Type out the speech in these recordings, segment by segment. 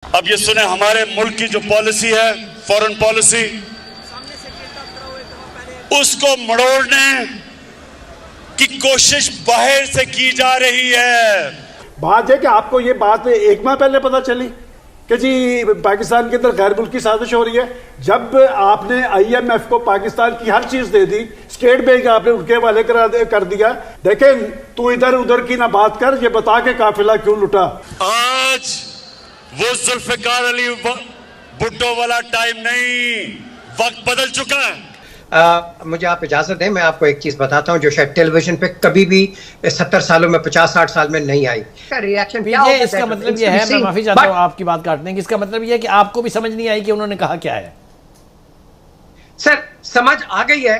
अब ये सुने, हमारे मुल्क की जो पॉलिसी है, फॉरेन पॉलिसी, उसको मड़ोड़ने की कोशिश बाहर से की जा रही है। बात है कि आपको ये बात एक माह पहले पता चली कि जी पाकिस्तान के अंदर गैर मुल्की साजिश हो रही है। जब आपने IMF को पाकिस्तान की हर चीज दे दी, स्टेट बैंक आपने उनके हवाले कर दिया। देखें, तू इधर उधर की ना बात कर, ये बता के काफिला क्यों लुटा। आज वो जुल्फिकार अली भुट्टो वाला टाइम नहीं, वक्त बदल चुका है। मुझे आप इजाजत दें, मैं आपको एक चीज बताता हूं जो शायद टेलीविजन पे कभी भी 70 सालों में 50-60 साल में नहीं आई। रिएक्शन इसका मतलब ये है, मैं माफी चाहता हूं आपकी बात काटने की, इसका मतलब ये है कि आपको भी समझ नहीं आई कि उन्होंने कहा क्या है। सर समझ आ गई है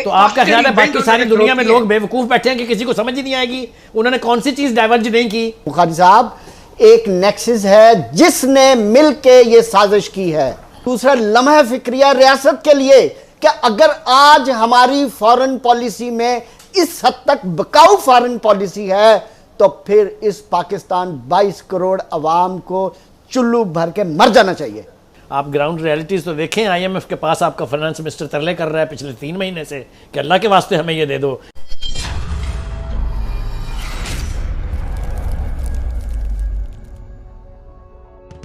तो आपका ख्याल है बाकी सारी दुनिया में लोग बेवकूफ बैठे हैं कि किसी को समझ ही नहीं आएगी उन्होंने कौन सी चीज डाइवर्ज नहीं की। बुखारी साहब, एक नेक्सस है जिसने मिलके ये साजिश की है। दूसरा लम्हा फिक्रिया रियासत के लिए कि अगर आज हमारी फॉरेन पॉलिसी में इस हद तक बिकाऊ फॉरेन पॉलिसी है तो फिर इस पाकिस्तान 22 करोड़ अवाम को चुल्लू भर के मर जाना चाहिए। आप ग्राउंड रियलिटीज तो देखें। IMF के पास आपका फाइनेंस मिनिस्टर तरले कर रहा है पिछले 3 महीने से कि अल्लाह के वास्ते हमें ये दे दो।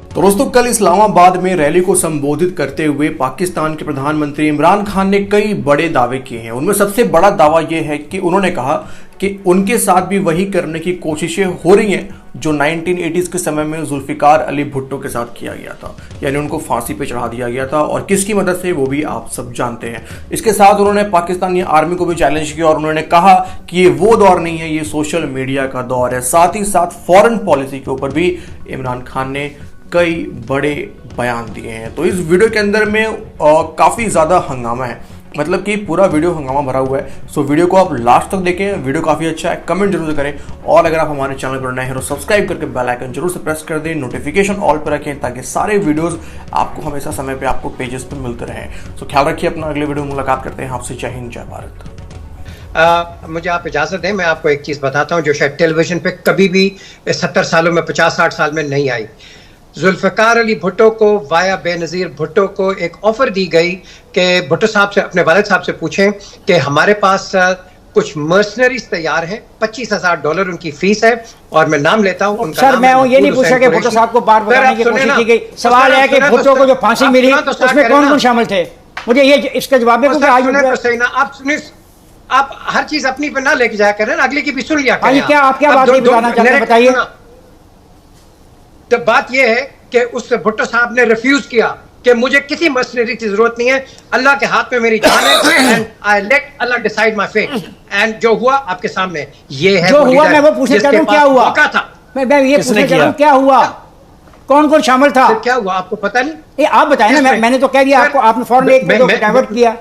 तो दोस्तों, कल इस्लामाबाद में रैली को संबोधित करते हुए पाकिस्तान के प्रधानमंत्री इमरान खान ने कई बड़े दावे किए हैं। उनमें सबसे बड़ा दावा यह है कि उन्होंने कहा कि उनके साथ भी वही करने की कोशिशें हो रही हैं जो 1980s के समय में जुल्फिकार अली भुट्टो के साथ किया गया था, यानी उनको फांसी पे चढ़ा दिया गया था। और किसकी मदद से, वो भी आप सब जानते हैं। इसके साथ उन्होंने पाकिस्तानी आर्मी को भी चैलेंज किया और उन्होंने कहा कि ये वो दौर नहीं है, ये सोशल मीडिया का दौर है। साथ ही साथ फॉरेन पॉलिसी के ऊपर भी इमरान खान ने कई बड़े बयान दिए हैं। तो इस वीडियो के अंदर में काफ़ी ज़्यादा हंगामा है, मतलब कि पूरा वीडियो हंगामा भरा हुआ है। सो वीडियो को आप लास्ट तक देखें, वीडियो काफ़ी अच्छा है। कमेंट जरूर करें और अगर आप हमारे चैनल पर नए हैं तो सब्सक्राइब करके बेल आइकन जरूर से प्रेस कर दें, नोटिफिकेशन ऑल पर रखें ताकि सारे वीडियोस आपको हमेशा समय पे आपको पेजेस पे मिलते रहें। सो ख्याल रखिए अपना, अगले वीडियो में मुलाकात करते हैं आपसे। जय हिंद, जय भारत। मुझे आप इजाजत दें, मैं आपको एक चीज बताता हूं जो शायद टेलीविजन पे कभी भी 70 सालों में 50-60 साल में नहीं आई। जुल्फिकार अली भुट्टो को वाया बेनज़ीर भुट्टो को एक ऑफर दी गई कि भुट्टो साहब से, अपने वालिद साहब से पूछें कि हमारे पास कुछ मर्सनरीज तैयार हैं, $25,000 उनकी फीस है और मैं नाम लेता हूं उनका। सर मैं ये नहीं पूछा कि भुट्टो साहब को बार बताने की कोशिश की गई। सवाल है कि भुट्टो को जो फांसी मिली उसमें कौन कौन शामिल थे, मुझे ये इसका जवाब है। आप हर चीज अपनी पे ना लेके जाया करें, अगले की भी सुन लिया करें। क्या आप क्या बात बताना चाहते हैं, बताइए। तो बात यह है कि उस भुट्टो साहब ने रिफ्यूज किया कि मुझे किसी मशीनरी की जरूरत नहीं है, अल्लाह के हाथ में मेरी जान है and I let Allah decide my fate. And जो हुआ आपके सामने ये है, जो हुआ मैं वो पूछना चाहता हूं, क्या हुआ था? मैं ये पूछना चाहता हूं क्या हुआ, कौन कौन शामिल था, क्या हुआ आपको पता नहीं? ये आप बताएं ना, मैंने तो कह दिया आपको, आपने फौरन एक डाइवर्ट किया।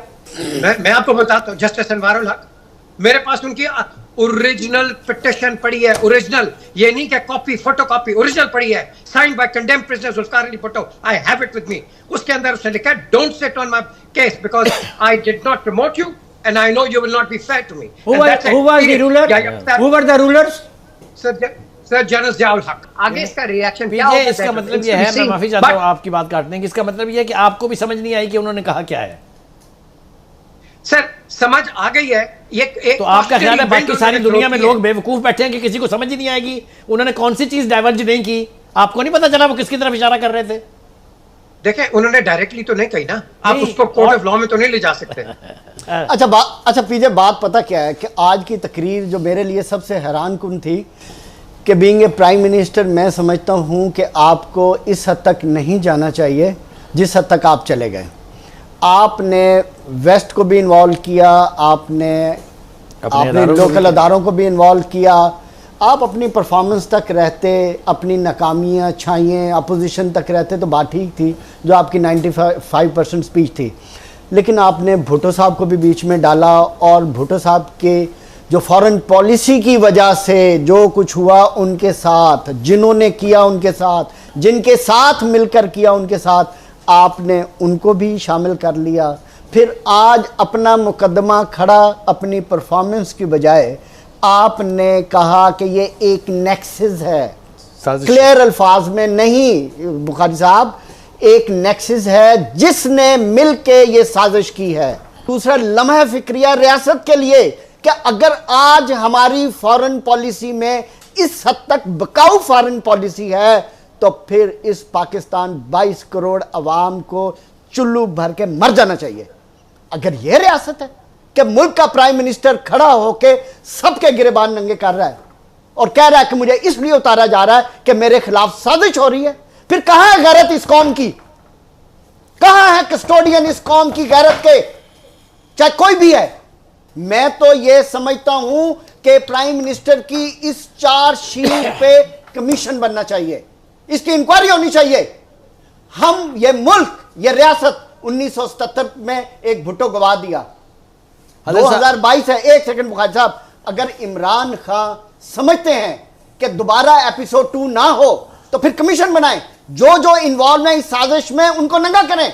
मैं आपको बताता हूं, जस्टिस अनवारुल हक, मेरे पास उनकी ओरिजिनल पिटिशन पड़ी है, ओरिजिनल, ये नहीं कि कॉपी फोटोकॉपी, ओरिजिनल पड़ी है, signed by condemned prisoner Zulfikar Ali Bhutto. I have it with me. उसके अंदर उसने लिखा है, don't sit on my case because I did not promote you and I know you will not be fair to me. Who were the rulers? Sir general Ziaul Haq. आगे इसका reaction क्या होगा? इसका मतलब ये है, मैं माफी चाहता हूं आपकी बात काटने की, इसका मतलब ये है कि आपको भी समझ नहीं आई कि उन्होंने कहा क्या है। सर समझ आ गई है। तो आपका ख्याल है बाकी सारी दुनिया में लोग बेवकूफ बैठे हैं कि किसी को समझ ही नहीं आएगी उन्होंने कौन सी चीज डाइवर्ज नहीं की? आपको नहीं पता चला वो किसकी तरफ इशारा कर रहे थे? देखें, उन्होंने डायरेक्टली तो नहीं कही ना, आप उसको कोर्ट ऑफ लॉ में तो नहीं ले जा सकते। अच्छा पीजे, बात पता क्या है कि आज की तकरीर जो मेरे लिए सबसे हैरान कुन थी कि बीइंग ए प्राइम मिनिस्टर, मैं समझता हूं कि आपको इस हद तक नहीं जाना चाहिए जिस हद तक आप चले गए। आपने वेस्ट को भी इन्वॉल्व किया, आपने लोकल अदारों को भी इन्वॉल्व किया। आप अपनी परफॉर्मेंस तक रहते, अपनी नाकामियाँ छाइयाँ अपोजिशन तक रहते तो बात ठीक थी, जो आपकी 95% स्पीच थी। लेकिन आपने भुट्टो साहब को भी बीच में डाला और भुट्टो साहब के जो फॉरेन पॉलिसी की वजह से जो कुछ हुआ उनके साथ, जिन्होंने किया उनके साथ, जिनके साथ मिलकर किया उनके साथ, आपने उनको भी शामिल कर लिया। फिर आज अपना मुकदमा खड़ा अपनी परफॉर्मेंस की बजाय आपने कहा कि ये एक नेक्सस है, क्लियर अल्फाज में नहीं बुखारी साहब, एक नेक्सस है जिसने मिलके ये साजिश की है। दूसरा लम्हा फिक्रिया रियासत के लिए कि अगर आज हमारी फॉरेन पॉलिसी में इस हद तक बकाऊ फॉरेन पॉलिसी है तो फिर इस पाकिस्तान 22 करोड़ अवाम को चुल्लू भर के मर जाना चाहिए। अगर यह रियासत है कि मुल्क का प्राइम मिनिस्टर खड़ा होके सबके गिरेबान नंगे कर रहा है और कह रहा है कि मुझे इसलिए उतारा जा रहा है कि मेरे खिलाफ साजिश हो रही है, फिर कहां है गैरत इस कौम की? कहां है कस्टोडियन इस कौम की गैरत के, चाहे कोई भी है? मैं तो यह समझता हूं कि प्राइम मिनिस्टर की इस चार्जशीट पे कमीशन बनना चाहिए, इसकी इंक्वायरी होनी चाहिए। हम ये मुल्क, ये रियासत 1977 में एक भुट्टो गवा दिया, 2022 है। एक सेकंड बुखारी साहब, अगर इमरान खान समझते हैं कि दोबारा एपिसोड 2 ना हो तो फिर कमीशन बनाएं, जो जो इन्वॉल्व है इस साजिश में उनको नंगा करें।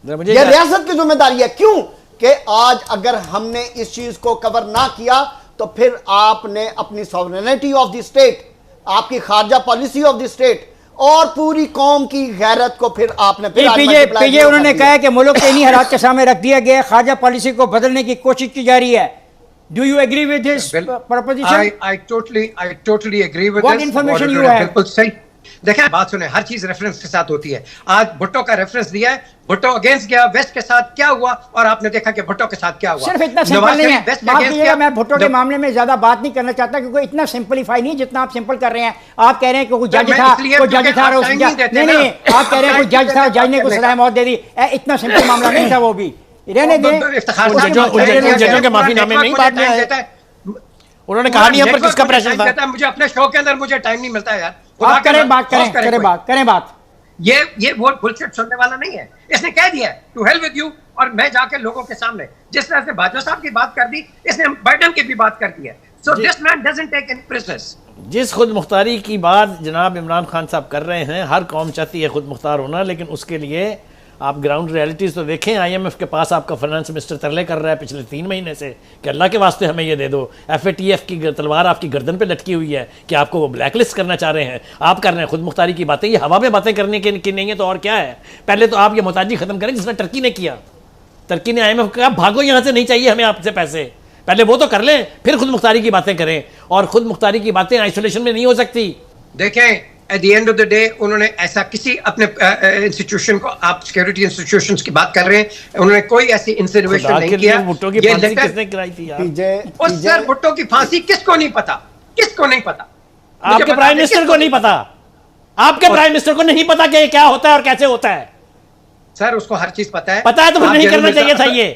यह रियासत की जिम्मेदारी है। क्यों कि आज अगर हमने इस चीज को कवर ना किया तो फिर आपने अपनी सॉवरेनिटी ऑफ द स्टेट, आपकी खारजा पॉलिसी ऑफ द स्टेट और पूरी कौम की गैरत को फिर आपने पीजे उन्होंने कहा है कि मुल्क के इन्हीं हालात के सामने रख दिया गया, खारजा पॉलिसी को बदलने की कोशिश की जा रही है। Do you agree with this proposition? I totally agree with What this. information you have? बिल्कुल सही। देखिए बात सुने, हर चीज रेफरेंस के साथ होती है। आज भुट्टो का रेफरेंस दिया है, भुट्टो अगेंस्ट गया, वेस्ट के साथ क्या हुआ और आपने देखा कि भुट्टो के साथ क्या हुआ। सिर्फ इतना सिंपल नहीं है। माफ कीजिएगा, मैं भुट्टो के मामले में ज्यादा बात नहीं करना चाहता क्योंकि इतना सिंपलीफाई नहीं जितना आप सिंपल कर रहे हैं। आप कह रहे हैं कि कोई जज था, नहीं, आप कह रहे हैं कोई जज था, जज ने को सजा मौत दे दी। इतना सिंपल मामला नहीं था वो भी। रहने दें, जजों के माफीनामे में ही बात नहीं है। उन्होंने कहा नहीं हम पर किसका प्रेशर था। मुझे अपने शो के अंदर मुझे टाइम नहीं मिलता है यार। आप करें बात। ये वो बुलशिट सुनने वाला नहीं है। इसने कह दिया टू हेल विद यू, और मैं जाके लोगों के सामने जिस तरह से बाजवा साहब की बात कर दी, इसने बाइडेन की भी बात कर दी है। So this man doesn't take any prisoners. जिस खुद मुख्तारी की बात जनाब इमरान खान साहब कर रहे हैं, हर कौम चाहती है खुद मुख्तार होना, लेकिन उसके लिए आप ग्राउंड रियलिटीज़ तो देखें। IMF के पास आपका फाइनेंस मिनिस्टर तरले कर रहा है पिछले 3 महीने से कि अल्लाह के वास्ते हमें ये दे दो। FATF की तलवार आपकी गर्दन पे लटकी हुई है कि आपको वो ब्लैक लिस्ट करना चाह रहे हैं। आप कर रहे हैं खुद मुख्तारी की बातें, ये हवा में बातें करने की नहीं है तो और क्या है। पहले तो आप ये मोहताजी ख़त्म करें जिसने टर्की ने किया। टर्की ने IMF को कहा भागो यहाँ से, नहीं चाहिए हमें आपसे पैसे, पहले वो तो कर लें, फिर खुद मुख्तारी की बातें करें। और खुद मुख्तारी की बातें आइसोलेशन में नहीं हो सकती। देखें at the end of the day उन्होंने ऐसा किसी अपने इंस्टीट्यूशन को, आप सिक्योरिटी इंस्टीट्यूशंस की बात कर रहे हैं, उन्होंने कोई ऐसी इंसिनुएशन नहीं किया। भुट्टो की फांसी किसने कराई थी यार? उस सर भुट्टो की फांसी किसको नहीं पता, किसको नहीं पता? आपके प्राइम मिनिस्टर को नहीं पता, आपके प्राइम मिनिस्टर को नहीं पता कि क्या होता है और कैसे होता है। सर उसको हर चीज पता है। पता है तो फिर नहीं करना चाहिए था ये।